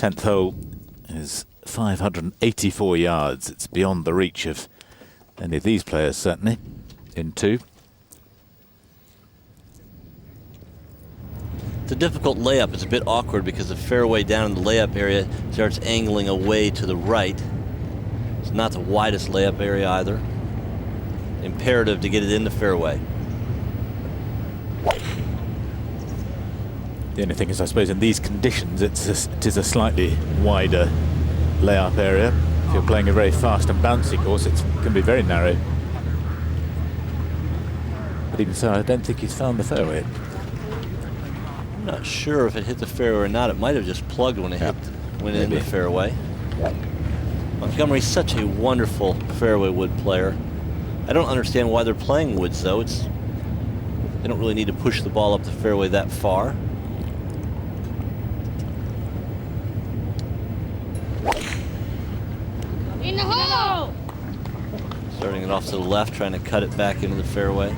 10th hole is 584 yards. It's beyond the reach of any of these players, certainly, in 2. It's a difficult layup. It's a bit awkward because the fairway down in the layup area starts angling away to the right. It's not the widest layup area either. Imperative to get it in the fairway. The only thing is, I suppose, in these conditions, it is a slightly wider layup area. If you're playing a very fast and bouncy course, it can be very narrow. But even so, I don't think he's found the fairway. I'm not sure if it hit the fairway or not. It might have just plugged when it went in the fairway. Montgomerie's such a wonderful fairway wood player. I don't understand why they're playing woods, though. They don't really need to push the ball up the fairway that far. In the hole! Starting it off to the left, trying to cut it back into the fairway.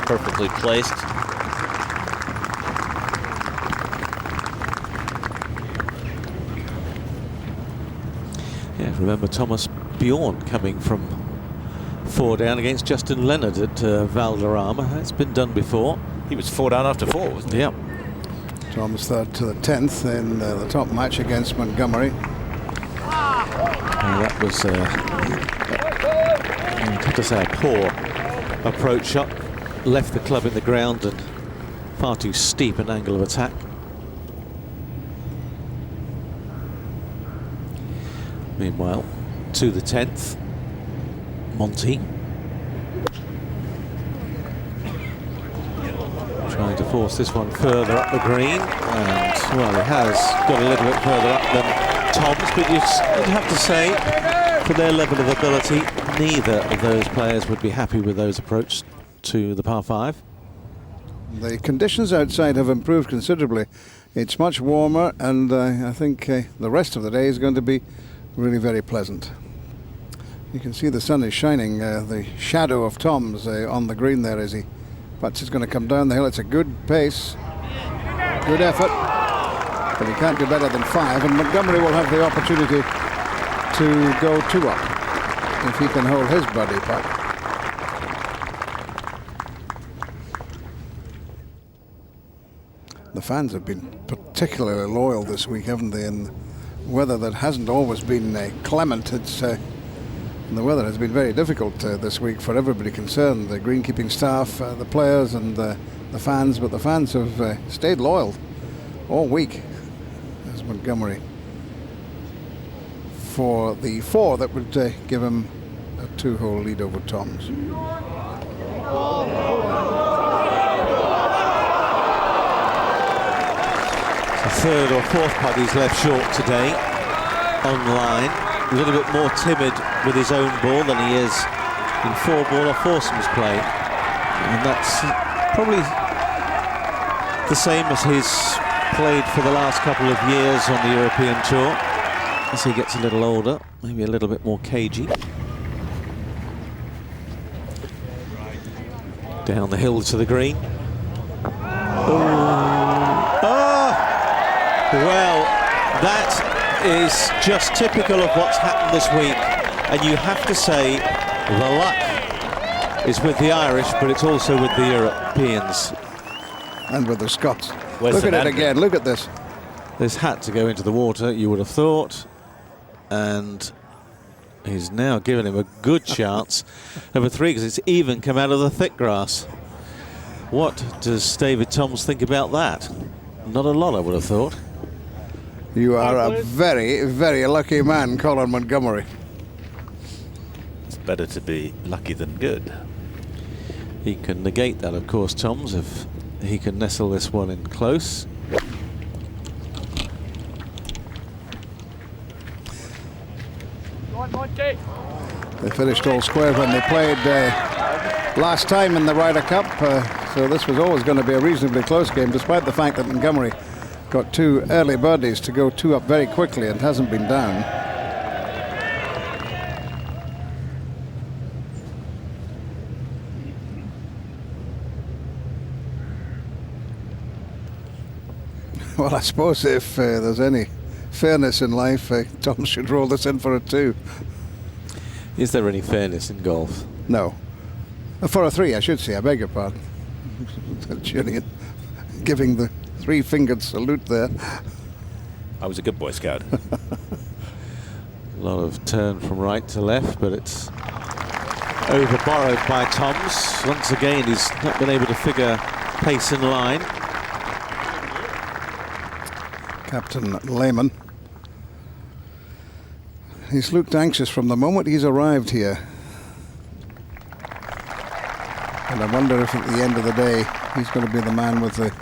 Perfectly placed. Yeah, remember Thomas Bjorn coming from 4 down against Justin Leonard at Valderrama. That's been done before. He was 4 down after 4, wasn't he? Yeah. Tom's third to the 10th in the top match against Montgomerie. That was, I have to say, a poor approach shot. Left the club in the ground and far too steep an angle of attack. Meanwhile, to the 10th, Monty. Trying to force this one further up the green. And, well, it has got a little bit further up than Tom's, but you'd have to say, for their level of ability, neither of those players would be happy with those approaches to the par 5. The conditions outside have improved considerably. It's much warmer, and I think the rest of the day is going to be really very pleasant. You can see the sun is shining. The shadow of Tom's on the green there as he putts. It's going to come down the hill. It's a good pace, good effort, but he can't do better than 5. And Montgomerie will have the opportunity to go 2 up if he can hold his birdie putt. The fans have been particularly loyal this week, haven't they? In weather that hasn't always been clement. The weather has been very difficult this week for everybody concerned, the greenkeeping staff, the players and the fans, but the fans have stayed loyal all week as Montgomerie for the 4 that would give him a 2-hole lead over Tom's. The 3rd or 4th putt he's left short today online. A little bit more timid with his own ball than he is in 4-ball or foursomes play. And that's probably the same as he's played for the last couple of years on the European Tour. As he gets a little older, maybe a little bit more cagey. Down the hill to the green. Well, that is just typical of what's happened this week. And you have to say the luck is with the Irish, but it's also with the Europeans. And with the Scots. Look at it again. Look at this. This had to go into the water, you would have thought. And he's now given him a good chance of a 3 because it's even come out of the thick grass. What does David Toms think about that? Not a lot, I would have thought. You are a very, very lucky man, Colin Montgomerie. It's better to be lucky than good. He can negate that, of course, Toms, if he can nestle this one in close. They finished all square when they played last time in the Ryder Cup, so this was always going to be a reasonably close game, despite the fact that Montgomerie got 2 early birdies to go 2 up very quickly and hasn't been down. Well, I suppose if there's any fairness in life, Tom should roll this in for a 2. Is there any fairness in golf? No. For a 3, I should say. I beg your pardon. Julian giving the 3-fingered salute there. I was a good Boy Scout. A lot of turn from right to left, but it's over borrowed by Toms. Once again, he's not been able to figure pace and line. Captain Lehman. He's looked anxious from the moment he's arrived here. And I wonder if at the end of the day he's going to be the man with the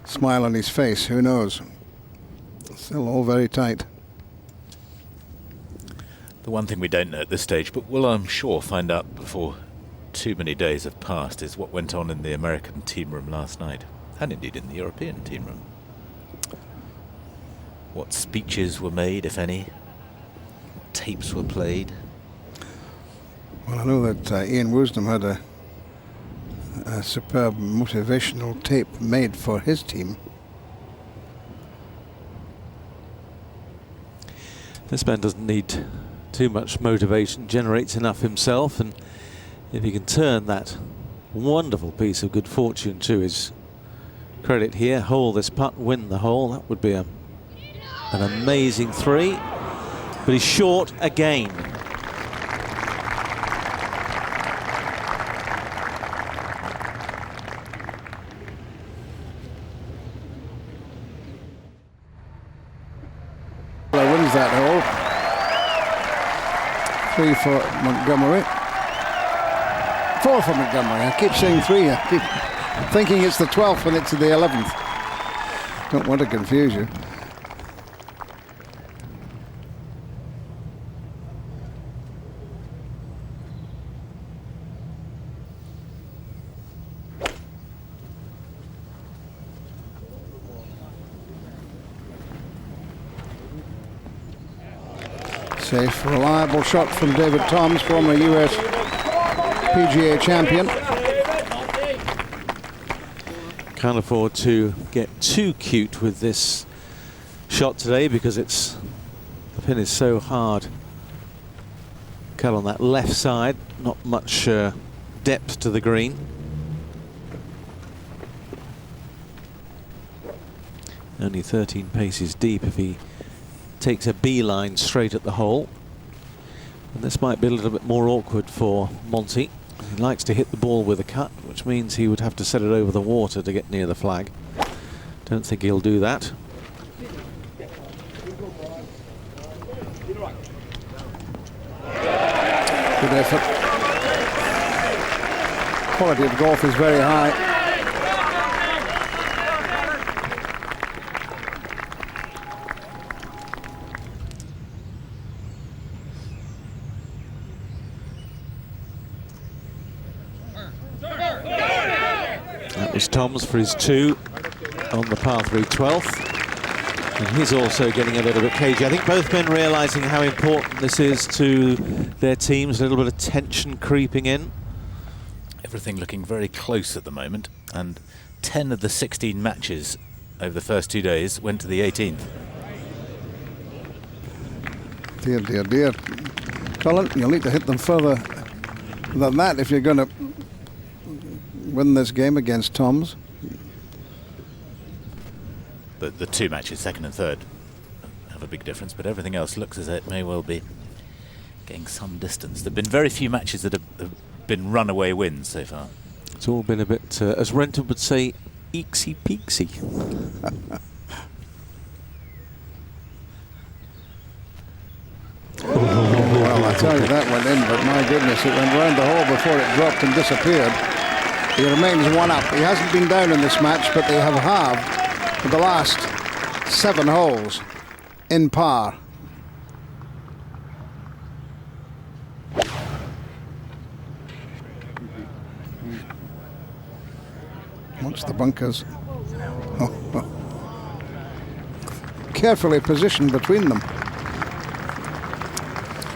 smile on his face. Who knows? Still all very tight. The one thing we don't know at this stage, but will I'm sure find out before too many days have passed, is what went on in the American team room last night, and indeed in the European team room. What speeches were made, if any? What tapes were played? Well, I know that Ian Woosnam had a superb motivational tape made for his team. This man doesn't need too much motivation, generates enough himself, and if he can turn that wonderful piece of good fortune to his credit here, hole this putt, win the hole, that would be an amazing 3, but he's short again. Wins that hole. 3 for Montgomerie. 4 for Montgomerie. I keep saying 3. I keep thinking it's the 12th when it's the 11th. Don't want to confuse you. Safe, reliable shot from David Toms, former US PGA champion. Can't afford to get too cute with this shot today because the pin is so hard cut on that left side, not much depth to the green. Only 13 paces deep if he takes a beeline straight at the hole. And this might be a little bit more awkward for Monty. He likes to hit the ball with a cut, which means he would have to set it over the water to get near the flag. Don't think he'll do that. Good effort. Quality of golf is very high. That was Tom's for his 2 on the par 3 12th. And he's also getting a little bit cagey. I think both men realizing how important this is to their teams. A little bit of tension creeping in. Everything looking very close at the moment, and 10 of the 16 matches over the first 2 days went to the 18th. Dear, dear, dear. Colin, you'll need to hit them further than that if you're going to win this game against Toms. The 2 matches, second and third, have a big difference, but everything else looks as though it may well be getting some distance. There have been very few matches that have been runaway wins so far. It's all been a bit, as Renton would say, eeksy peeksy. Well, I tell you, that went in, but my goodness, it went round the hole before it dropped and disappeared. He remains 1 up. He hasn't been down in this match, but they have halved the last 7 holes in par. Watch the bunkers. Carefully positioned between them.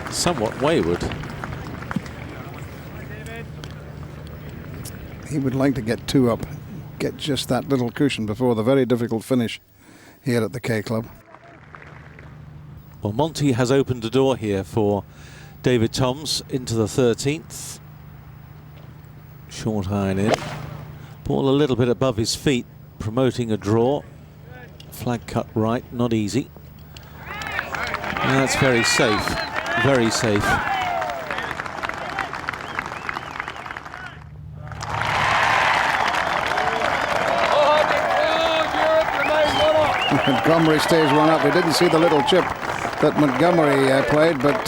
Somewhat wayward. He would like to get 2 up, get just that little cushion before the very difficult finish here at the K Club. Well, Monty has opened a door here for David Toms into the 13th. Short iron in. Ball a little bit above his feet, promoting a draw. Flag cut right, not easy. And that's very safe, very safe. Montgomerie stays one up. We didn't see the little chip that Montgomerie played, but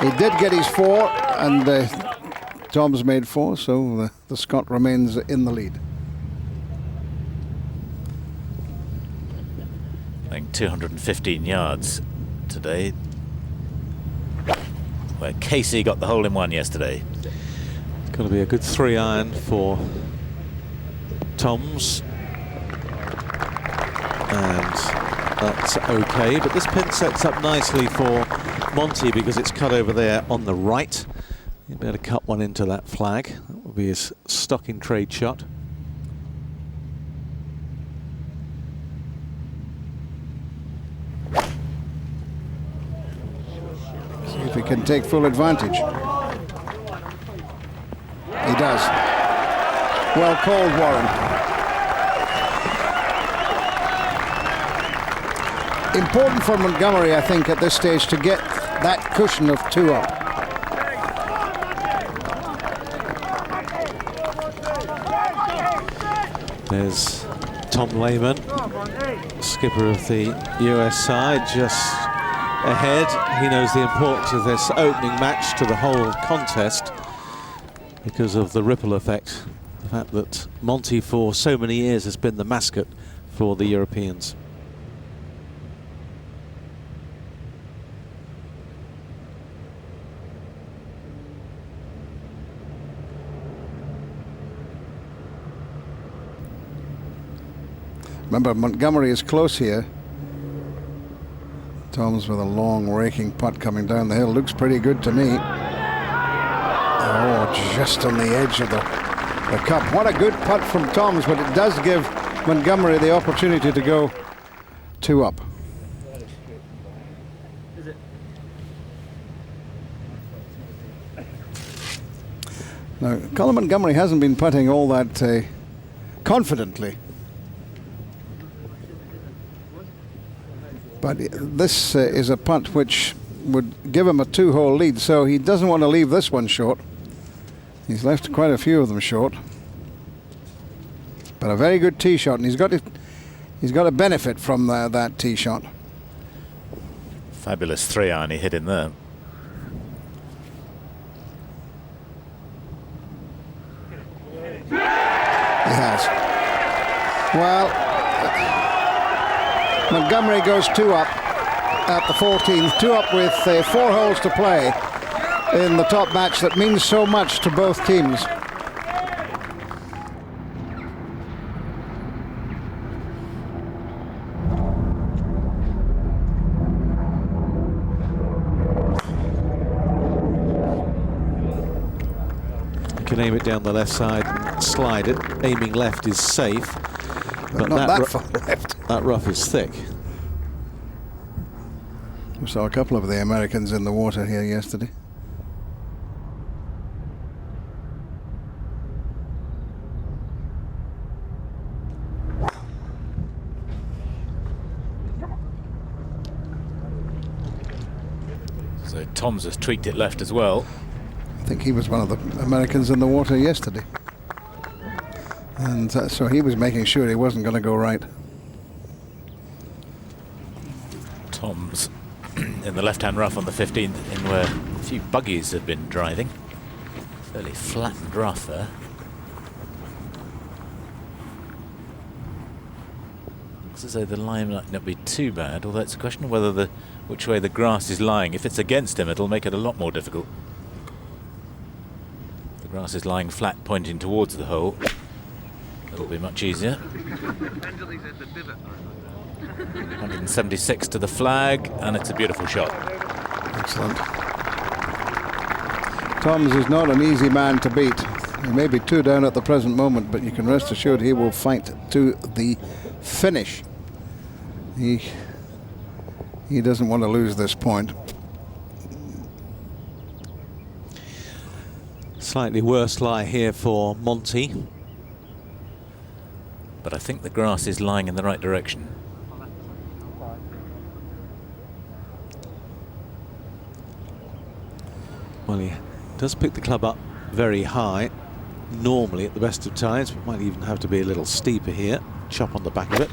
he did get his 4, and Toms made 4, so the Scot remains in the lead. Playing 215 yards today, where Casey got the hole in one yesterday. It's going to be a good 3-iron for Toms. And that's okay, but this pin sets up nicely for Monty because it's cut over there on the right. He'll be able to cut one into that flag. That will be his stock in trade shot. See if he can take full advantage. He does. Well called, Warren. Important for Montgomerie, I think, at this stage to get that cushion of 2 up. There's Tom Lehman, skipper of the US side, just ahead. He knows the importance of this opening match to the whole contest because of the ripple effect. The fact that Monty for so many years has been the mascot for the Europeans. Remember, Montgomerie is close here. Toms with a long raking putt coming down the hill. Looks pretty good to me. Oh, just on the edge of the cup. What a good putt from Toms, but it does give Montgomerie the opportunity to go 2 up. Now, Colin Montgomerie hasn't been putting all that confidently. But this is a putt which would give him a 2-hole lead, so he doesn't want to leave this one short. He's left quite a few of them short. But a very good tee shot, and he's got to benefit from that tee shot. Fabulous 3-iron he hit in there. He has. Well, Montgomerie goes 2 up at the 14th, 2 up with 4 holes to play in the top match that means so much to both teams. You can aim it down the left side and slide it. Aiming left is safe, but not that far left. That rough is thick. We saw a couple of the Americans in the water here yesterday. So Toms has tweaked it left as well. I think he was one of the Americans in the water yesterday. And so he was making sure he wasn't going to go right. Toms in the left-hand rough on the 15th, in where a few buggies have been driving. Fairly flattened rough there. Looks as though the line might not be too bad, although it's a question of whether which way the grass is lying. If it's against him, it'll make it a lot more difficult. The grass is lying flat, pointing towards the hole. It'll be much easier. 176 to the flag, and it's a beautiful shot. Excellent. Toms is not an easy man to beat. He may be 2 down at the present moment, but you can rest assured he will fight to the finish. He doesn't want to lose this point. Slightly worse lie here for Monty. But I think the grass is lying in the right direction. Well, he does pick the club up very high, normally at the best of times, but might even have to be a little steeper here. Chop on the back of it.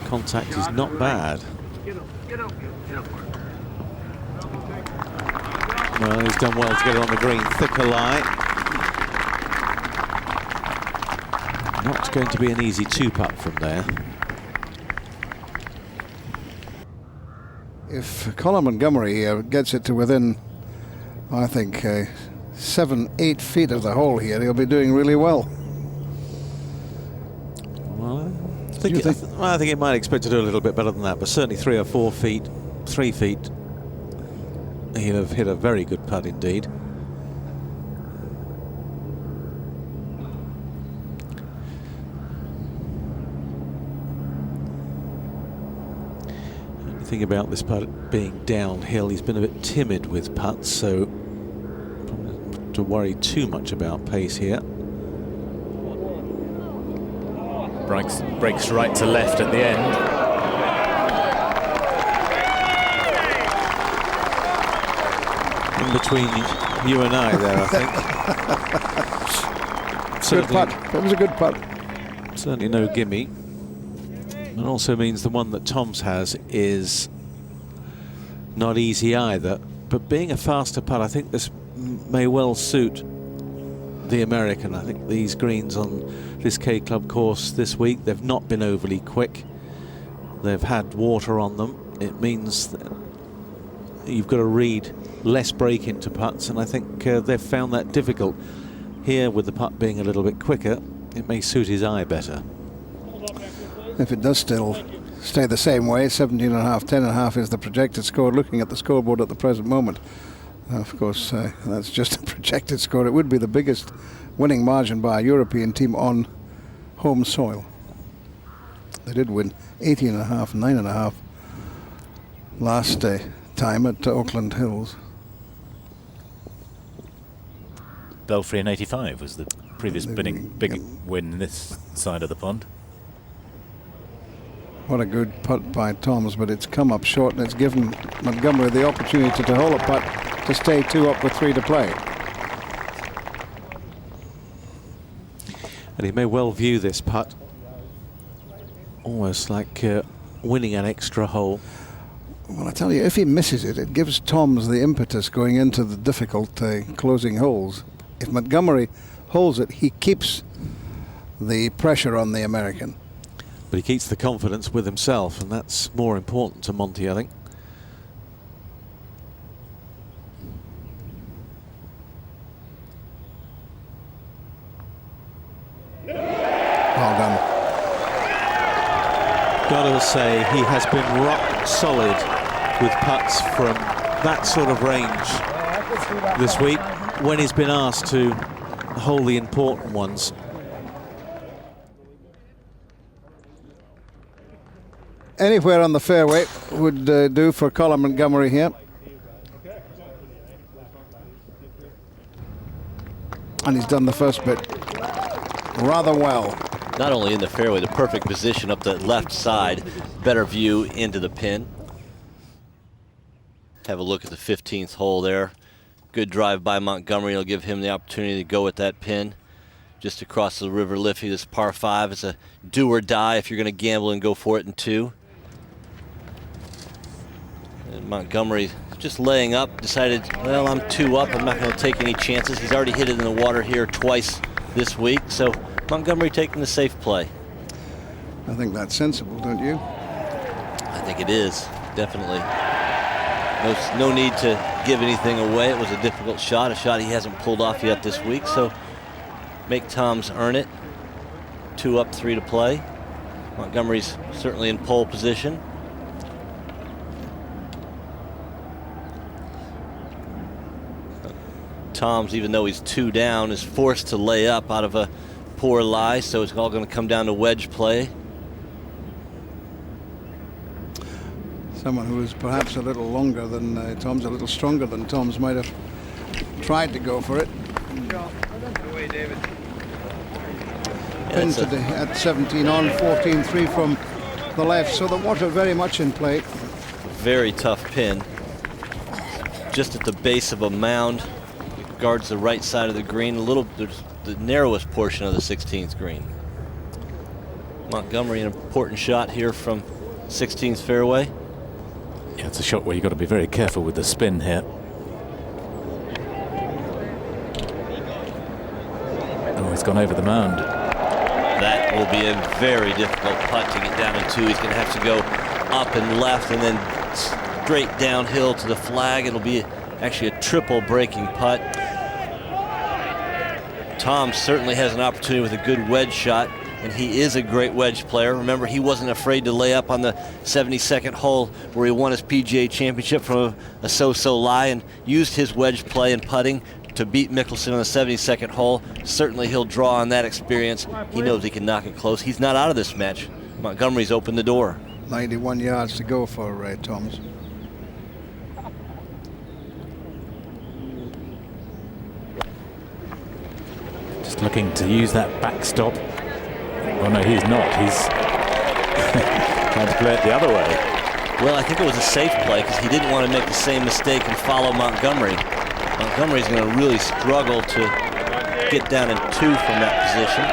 Contact is not bad. Well, he's done well to get it on the green. Thicker lie. Not going to be an easy two-putt from there. If Colin Montgomerie here gets it to within, I think, 7-8 feet of the hole here, he'll be doing really well. Well, I think he might expect to do a little bit better than that, but certainly 3 or 4 feet, 3 feet, he'll have hit a very good putt indeed. The thing about this putt being downhill, he's been a bit timid with putts, so not to worry too much about pace here. Breaks right to left at the end. In between you and I there, I think. Good putt. That was a good putt. Certainly no gimme. It also means the one that Tom's has is not easy either. But being a faster putt, I think this may well suit the American. I think these greens on this K Club course this week, they've not been overly quick. They've had water on them. It means that you've got to read less break into putts, and I think they've found that difficult. Here, with the putt being a little bit quicker, it may suit his eye better. If it does still stay the same way, 17.5, 10.5 is the projected score, looking at the scoreboard at the present moment. Of course, that's just a projected score. It would be the biggest winning margin by a European team on home soil. They did win 18.5, 9.5 last time at Auckland Hills. Belfry in '85 was the previous big win this side of the pond. What a good putt by Toms, but it's come up short, and it's given Montgomerie the opportunity to hole a putt to stay 2 up with 3 to play. And he may well view this putt almost like winning an extra hole. Well, I tell you, if he misses it, it gives Toms the impetus going into the difficult closing holes. If Montgomerie holds it, he keeps the pressure on the American. But he keeps the confidence with himself, and that's more important to Monty, I think. Well done. Got to say, he has been rock solid with putts from that sort of range this week when he's been asked to hole the important ones. Anywhere on the fairway would do for Colin Montgomerie here. And he's done the first bit rather well. Not only in the fairway, the perfect position up the left side, better view into the pin. Have a look at the 15th hole there. Good drive by Montgomerie will give him the opportunity to go at that pin. Just across the River Liffey, this par 5 is a do or die if you're going to gamble and go for it in 2. And Montgomerie just laying up, decided, well, I'm 2 up, I'm not going to take any chances. He's already hit it in the water here twice this week, so Montgomerie taking the safe play. I think that's sensible, don't you? I think it is, definitely. No need to give anything away. It was a difficult shot, a shot he hasn't pulled off yet this week, so make Toms earn it. 2 up, 3 to play. Montgomerie's certainly in pole position. Toms, even though he's 2 down, is forced to lay up out of a poor lie, so it's all going to come down to wedge play. Someone who is perhaps a little longer than Tom's, a little stronger than Tom's, might have tried to go for it. Pin today at 17 on, 14-3 from the left, so the water very much in play. Very tough pin. Just at the base of a mound. It guards the right side of the green, there's the narrowest portion of the 16th green. Montgomerie, an important shot here from 16th fairway. Yeah, it's a shot where you've got to be very careful with the spin here. Oh, he's gone over the mound. That will be a very difficult putt to get down in 2. He's going to have to go up and left and then straight downhill to the flag. It'll be actually a triple breaking putt. Tom certainly has an opportunity with a good wedge shot, and he is a great wedge player. Remember, he wasn't afraid to lay up on the 72nd hole where he won his PGA championship from a so-so lie and used his wedge play and putting to beat Mickelson on the 72nd hole. Certainly he'll draw on that experience. He knows he can knock it close. He's not out of this match. Montgomerie's opened the door. 91 yards to go for Tom's. Just looking to use that backstop. Oh no, he's not. He's trying to play it the other way. Well, I think it was a safe play because he didn't want to make the same mistake and follow Montgomerie. Montgomerie's going to really struggle to get down in 2 from that position.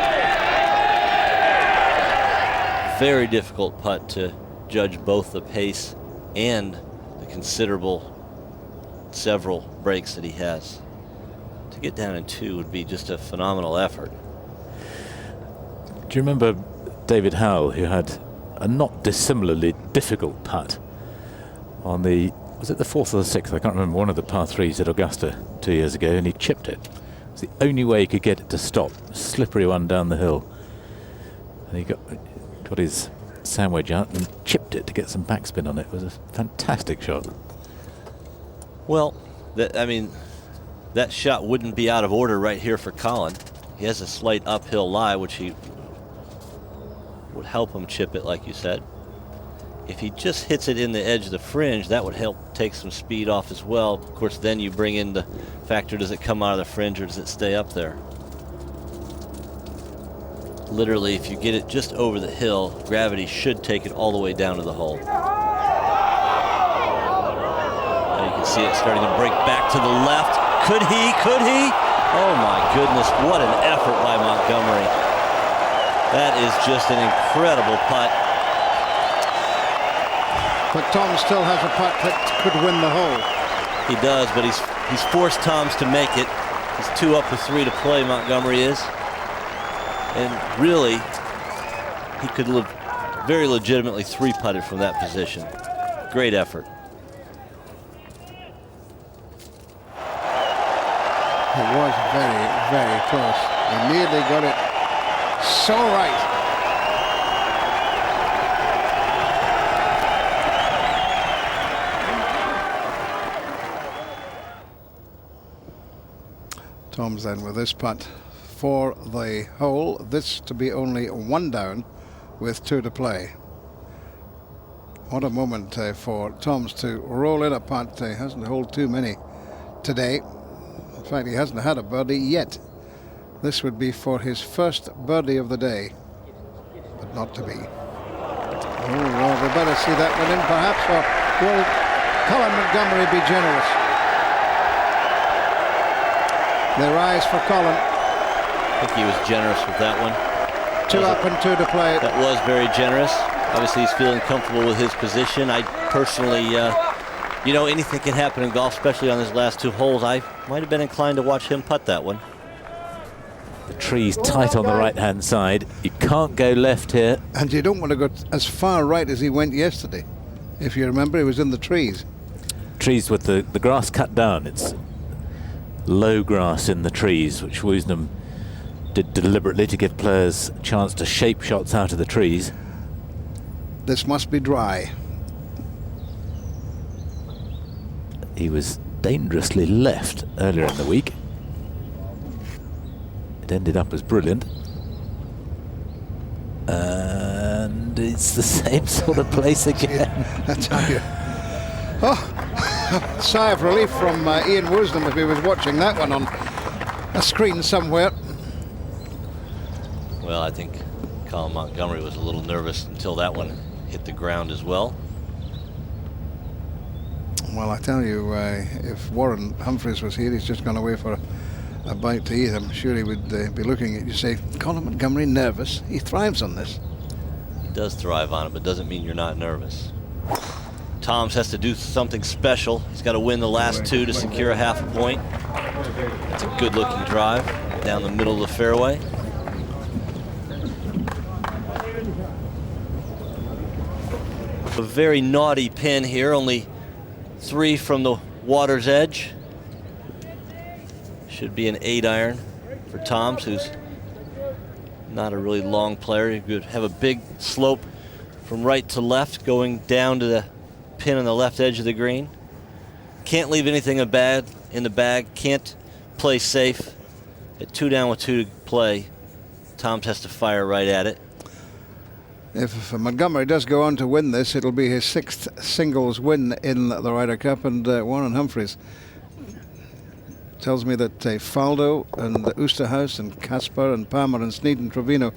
Very difficult putt to judge both the pace and the several breaks that he has. To get down in 2 would be just a phenomenal effort. Do you remember David Howell, who had a not dissimilarly difficult putt on the, was it the 4th or the 6th? I can't remember, one of the par 3s at Augusta 2 years ago, and he chipped it. It was the only way he could get it to stop. Slippery one down the hill. And he got his sandwich out and chipped it to get some backspin on it. It was a fantastic shot. Well, that shot wouldn't be out of order right here for Colin. He has a slight uphill lie, which he would help him chip it, like you said. If he just hits it in the edge of the fringe, that would help take some speed off as well. Of course, then you bring in the factor, does it come out of the fringe or does it stay up there? Literally, if you get it just over the hill, gravity should take it all the way down to the hole. Now you can see it starting to break back to the left. Could he? Could he? Oh my goodness, what an effort by Montgomerie. That is just an incredible putt. But Tom still has a putt that could win the hole. He does, but he's forced Toms to make it. He's 2 up with 3 to play, Montgomerie is. And really, he could have very legitimately 3-putted from that position. Great effort. It was very, very close. He nearly got it so right. Tom's then with this putt for the hole. This to be only 1 down with 2 to play. What a moment for Tom's to roll in a putt. He hasn't holed too many today. In fact, he hasn't had a birdie yet. This would be for his first birdie of the day, but not to be. Oh, well, we better see that one in perhaps, or will Colin Montgomerie be generous? The rise for Colin. I think he was generous with that one. 2 up and 2 to play. That was very generous. Obviously, he's feeling comfortable with his position. I personally, you know, anything can happen in golf, especially on his last 2 holes. I might have been inclined to watch him putt that one. The tree's tight on the right-hand side. You can't go left here. And you don't want to go as far right as he went yesterday. If you remember, he was in the trees. Trees with the grass cut down. It's low grass in the trees, which Woosnam did deliberately to give players a chance to shape shots out of the trees. This must be dry. He was dangerously left earlier in the week. It ended up as brilliant. And and it's the same sort of place again. I tell you. Oh, sigh of relief from Ian Wisdom if he was watching that one on a screen somewhere. Well, I think Colin Montgomerie was a little nervous until that one hit the ground as well. Well, I tell you, if Warren Humphreys was here, he's just gone away for a bite to eat. I'm sure he would be looking at you, say, Colin Montgomerie nervous? He thrives on this. He does thrive on it, but doesn't mean you're not nervous. Toms has to do something special. He's got to win the last two to secure a half a point. That's a good-looking drive down the middle of the fairway. A very naughty pin here, only 3 from the water's edge. Should be an 8-iron for Toms, who's not a really long player. He could have a big slope from right to left going down to the pin on the left edge of the green. Can't leave anything in the bag. Can't play safe. At 2 down with 2 to play, Toms has to fire right at it. If Montgomerie does go on to win this, it'll be his 6th singles win in the Ryder Cup, and Warren Humphreys tells me that Faldo and Oosterhuis and Casper and Palmer and Snead and Trevino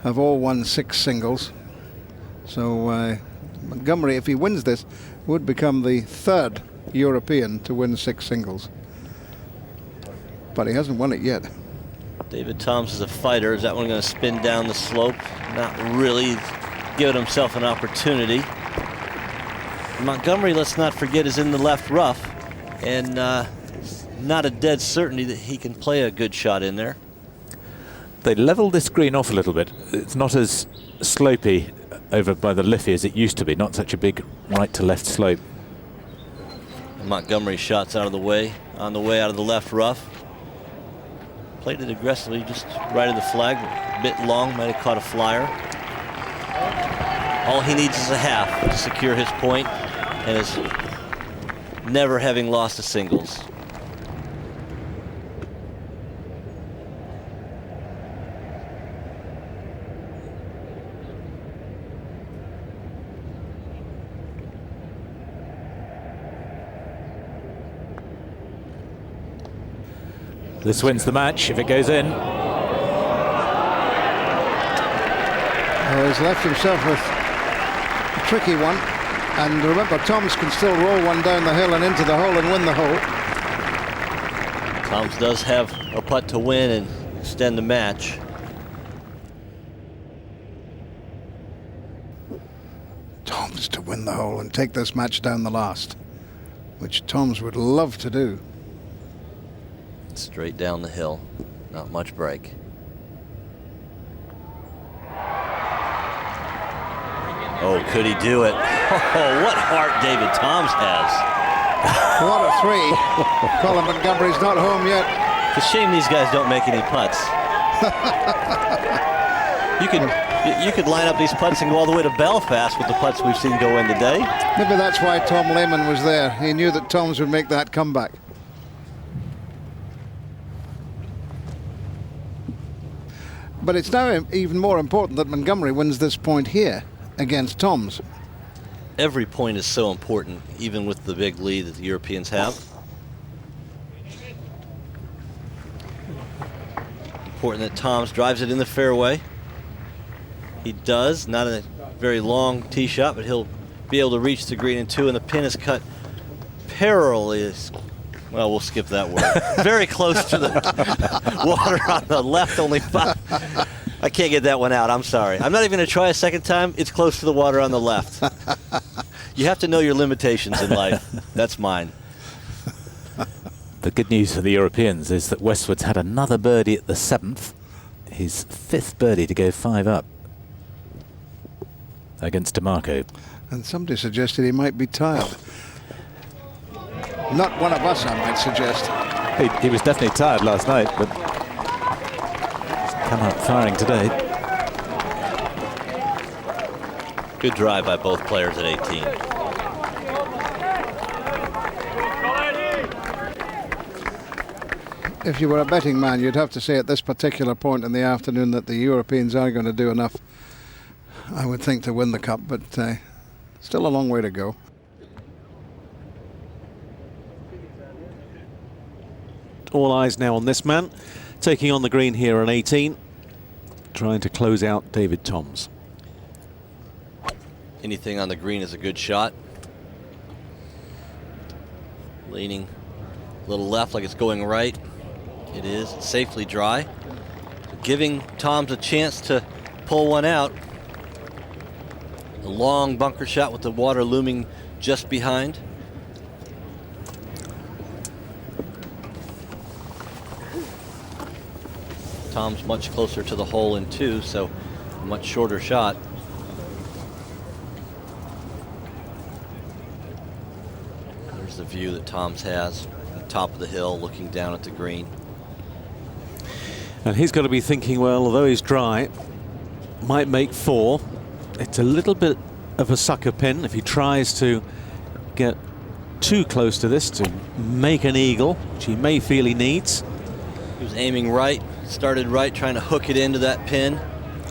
have all won 6 singles. So Montgomerie, if he wins this, would become the 3rd European to win 6 singles. But he hasn't won it yet. David Toms is a fighter. Is that one going to spin down the slope? Not really. He's giving himself an opportunity. Montgomerie, let's not forget, is in the left rough, and not a dead certainty that he can play a good shot in there. They leveled this green off a little bit. It's not as slopey over by the Liffey as it used to be. Not such a big right to left slope. Montgomerie shots out of the way, on the way out of the left rough. Played it aggressively, just right of the flag, a bit long, might have caught a flyer. All he needs is a half to secure his point, and is never having lost a singles. This wins the match if it goes in. Well, he's left himself with a tricky one. And remember, Toms can still roll one down the hill and into the hole and win the hole. Toms does have a putt to win and extend the match. Toms to win the hole and take this match down the last, which Toms would love to do. Straight down the hill, not much break. Oh, could he do it? Oh, what heart David Toms has. What a 3. Colin Montgomerie's not home yet. It's a shame these guys don't make any putts. You could line up these putts and go all the way to Belfast with the putts we've seen go in today. Maybe that's why Tom Lehman was there. He knew that Toms would make that comeback. But it's now even more important that Montgomerie wins this point here against Toms. Every point is so important, even with the big lead that the Europeans have. Important that Toms drives it in the fairway. He does, not a very long tee shot, but he'll be able to reach the green in 2, and the pin is cut parallelly. Well, we'll skip that word. Very close to the water on the left, only 5. I can't get that one out, I'm sorry. I'm not even going to try a second time. It's close to the water on the left. You have to know your limitations in life. That's mine. The good news for the Europeans is that Westwood's had another birdie at the 7th. His 5th birdie to go 5 up against DeMarco. And somebody suggested he might be tired. Not one of us, I might suggest. He was definitely tired last night, but he's come out firing today. Good drive by both players at 18. If you were a betting man, you'd have to say at this particular point in the afternoon that the Europeans are going to do enough I would think, to win the Cup, but still a long way to go. All eyes now on this man, taking on the green here on 18, trying to close out David Toms. Anything on the green is a good shot. Leaning a little left like it's going right. It is safely dry. Giving Toms a chance to pull one out. A long bunker shot with the water looming just behind. Tom's much closer to the hole in 2, so a much shorter shot. There's the view that Tom's has on the top of the hill, looking down at the green. And he's got to be thinking, well, although he's dry, might make 4. It's a little bit of a sucker pin if he tries to get too close to this to make an eagle, which he may feel he needs. He was aiming right, started right, trying to hook it into that pin.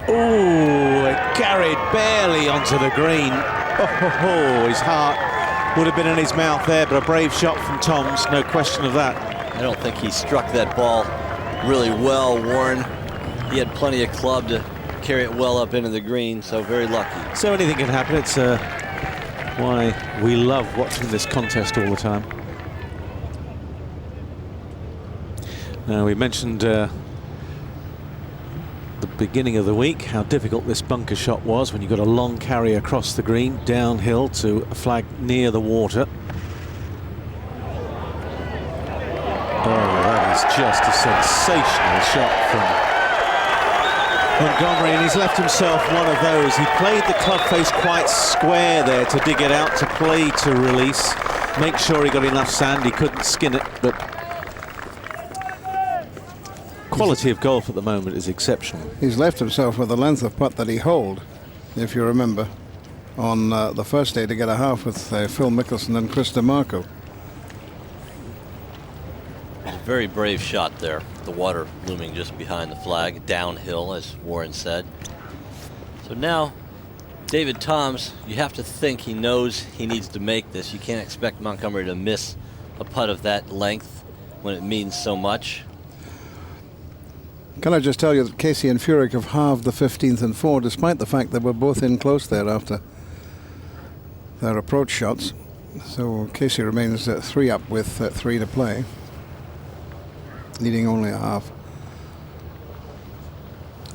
Oh, it carried barely onto the green. Oh, his heart would have been in his mouth there, but a brave shot from Toms, no question of that. I don't think he struck that ball really well, Warren. He had plenty of club to carry it well up into the green, so very lucky. So anything can happen. It's why we love watching this contest all the time. Now, we mentioned the beginning of the week how difficult this bunker shot was when you got a long carry across the green downhill to a flag near the water. Oh, that is just a sensational shot from Montgomerie, and he's left himself one of those. He played the club face quite square there to dig it out, to play to release, make sure he got enough sand. He couldn't skin it, but quality of golf at the moment is exceptional. He's left himself with the length of putt that he holed, if you remember, on the first day to get a half with Phil Mickelson and Chris DeMarco. A very brave shot there. The water looming just behind the flag, downhill, as Warren said. So now, David Toms, you have to think he knows he needs to make this. You can't expect Montgomerie to miss a putt of that length when it means so much. Can I just tell you that Casey and Furyk have halved the 15th and 4, despite the fact they were both in close there after their approach shots. So Casey remains 3 up with 3 to play, needing only a half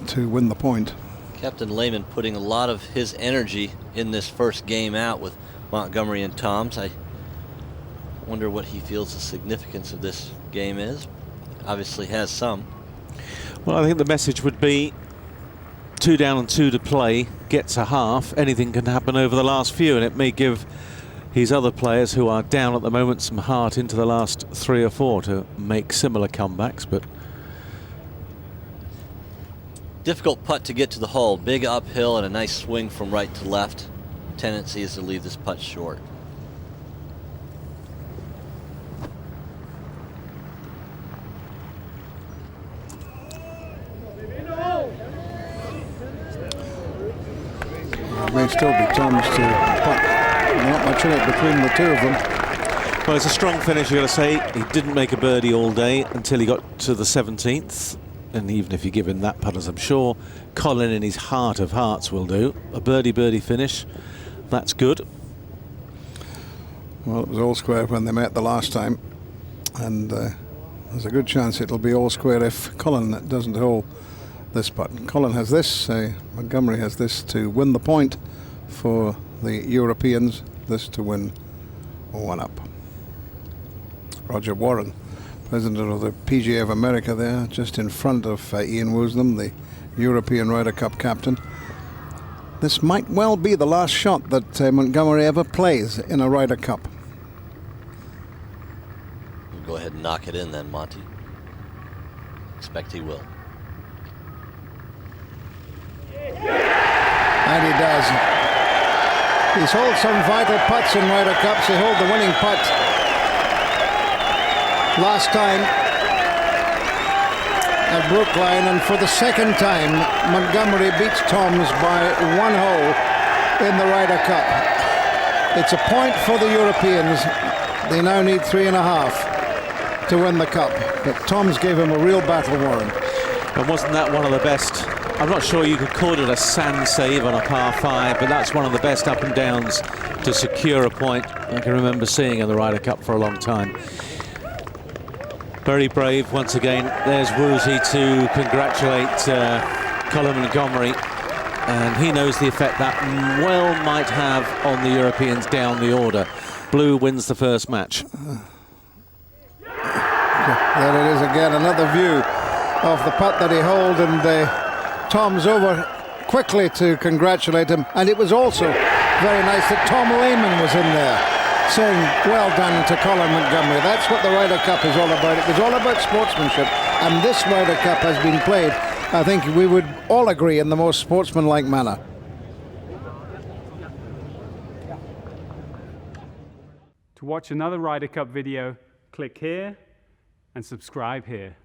to win the point. Captain Lehman putting a lot of his energy in this first game out with Montgomerie and Toms. I wonder what he feels the significance of this game is. Obviously has some. Well, I think the message would be 2 down and 2 to play, gets a half. Anything can happen over the last few, and it may give his other players who are down at the moment some heart into the last 3 or 4 to make similar comebacks. But difficult putt to get to the hole. Big uphill and a nice swing from right to left. Tendency is to leave this putt short. It may still be Toms to putt. Not much in it between the two of them. well, it's a strong finish, you've got to say. He didn't make a birdie all day until he got to the 17th. And even if you give him that putt, as I'm sure Colin in his heart of hearts will do, a birdie finish, that's good. Well, it was all square when they met the last time, and there's a good chance it'll be all square if Colin doesn't hole this putt. Colin has this, Montgomerie has this to win the point for the Europeans, this to win 1 up. Roger Warren, president of the PGA of America there, just in front of Ian Woosnam, the European Ryder Cup captain. This might well be the last shot that Montgomerie ever plays in a Ryder Cup. We'll go ahead and knock it in then, Monty. Expect he will. And he does. He's holed some vital putts in Ryder Cups. He holed the winning putt last time at Brookline, and for the second time, Montgomerie beats Toms by 1 hole in the Ryder Cup. It's a point for the Europeans. They now need 3.5 to win the Cup, but Toms gave him a real battle, Warren. And wasn't that one of the best? I'm not sure you could call it a sand save on a par 5, but that's one of the best up and downs to secure a point I can remember seeing in the Ryder Cup for a long time. Very brave once again. There's Woozy to congratulate Colin Montgomerie, and he knows the effect that well might have on the Europeans down the order. Blue wins the first match. There it is again, another view of the putt that he held, and Tom's over quickly to congratulate him. And it was also very nice that Tom Lehman was in there saying well done to Colin Montgomerie. That's what the Ryder Cup is all about. It was all about sportsmanship, and this Ryder Cup has been played, I think we would all agree, in the most sportsmanlike manner. To watch another Ryder Cup video, click here and subscribe here.